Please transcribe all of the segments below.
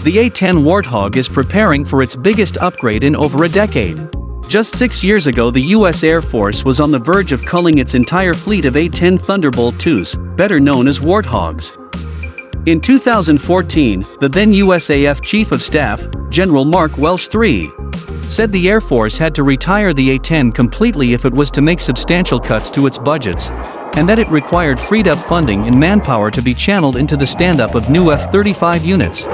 The A-10 Warthog is preparing for its biggest upgrade in over a decade. Just 6 years ago, the U.S. Air Force was on the verge of culling its entire fleet of A-10 Thunderbolt IIs, better known as Warthogs. In 2014, the then USAF Chief of Staff, General Mark Welsh III, said the Air Force had to retire the A-10 completely if it was to make substantial cuts to its budgets, and that it required freed-up funding and manpower to be channeled into the stand-up of new F-35 units.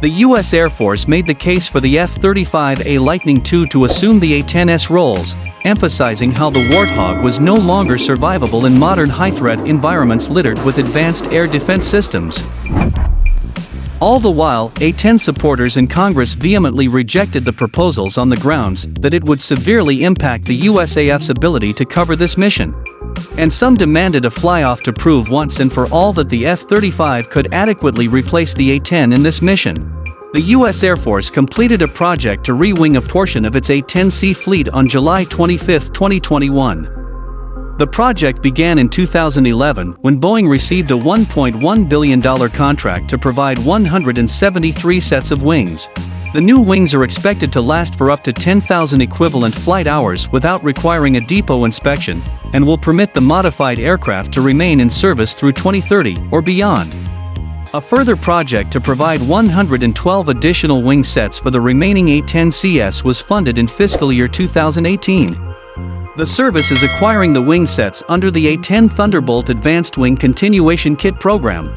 The U.S. Air Force made the case for the F-35A Lightning II to assume the A-10's roles, emphasizing how the Warthog was no longer survivable in modern high-threat environments littered with advanced air defense systems. All the while, A-10 supporters in Congress vehemently rejected the proposals on the grounds that it would severely impact the USAF's ability to cover this mission. And some demanded a fly-off to prove once and for all that the F-35 could adequately replace the A-10 in this mission. The U.S. Air Force completed a project to re-wing a portion of its A-10C fleet on July 25, 2021. The project began in 2011 when Boeing received a $1.1 billion contract to provide 173 sets of wings. The new wings are expected to last for up to 10,000 equivalent flight hours without requiring a depot inspection, and will permit the modified aircraft to remain in service through 2030 or beyond. A further project to provide 112 additional wing sets for the remaining A-10CS was funded in fiscal year 2018. The service is acquiring the wing sets under the A-10 Thunderbolt Advanced Wing Continuation Kit program.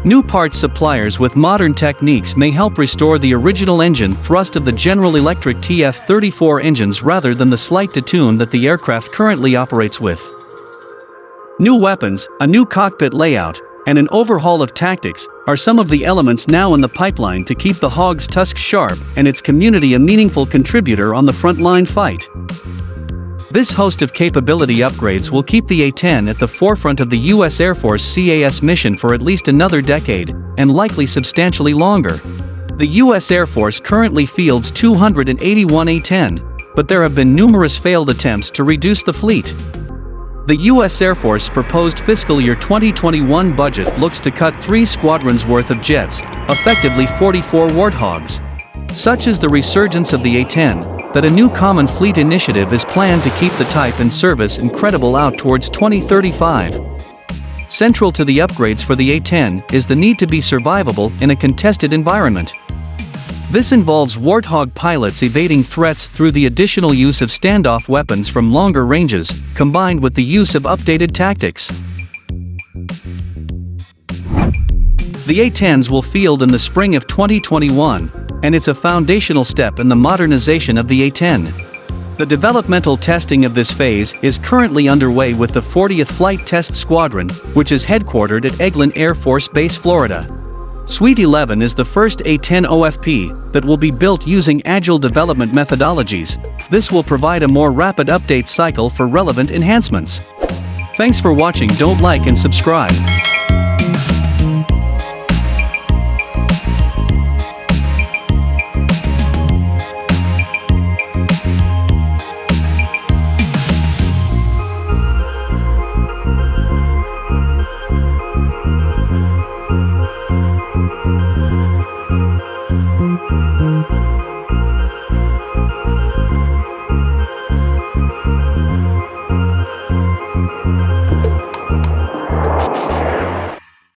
New parts suppliers with modern techniques may help restore the original engine thrust of the General Electric TF-34 engines rather than the slight detune that the aircraft currently operates with. New weapons, a new cockpit layout, and an overhaul of tactics are some of the elements now in the pipeline to keep the Hog's tusks sharp and its community a meaningful contributor on the front-line fight. This host of capability upgrades will keep the A-10 at the forefront of the U.S. Air Force CAS mission for at least another decade, and likely substantially longer. The U.S. Air Force currently fields 281 A-10, but there have been numerous failed attempts to reduce the fleet. The U.S. Air Force proposed fiscal year 2021 budget looks to cut 3 squadrons worth of jets, effectively 44 Warthogs. Such is the resurgence of the A-10, that a new common fleet initiative is planned to keep the type in service and credible out towards 2035. Central to the upgrades for the A-10 is the need to be survivable in a contested environment. This involves Warthog pilots evading threats through the additional use of standoff weapons from longer ranges, combined with the use of updated tactics. The A-10s will field in the spring of 2021, and it's a foundational step in the modernization of the A-10. The developmental testing of this phase is currently underway with the 40th Flight Test Squadron, which is headquartered at Eglin Air Force Base, Florida. Suite 11 is the first A-10 OFP that will be built using agile development methodologies. This will provide a more rapid update cycle for relevant enhancements. Thanks for watching. Don't like and subscribe.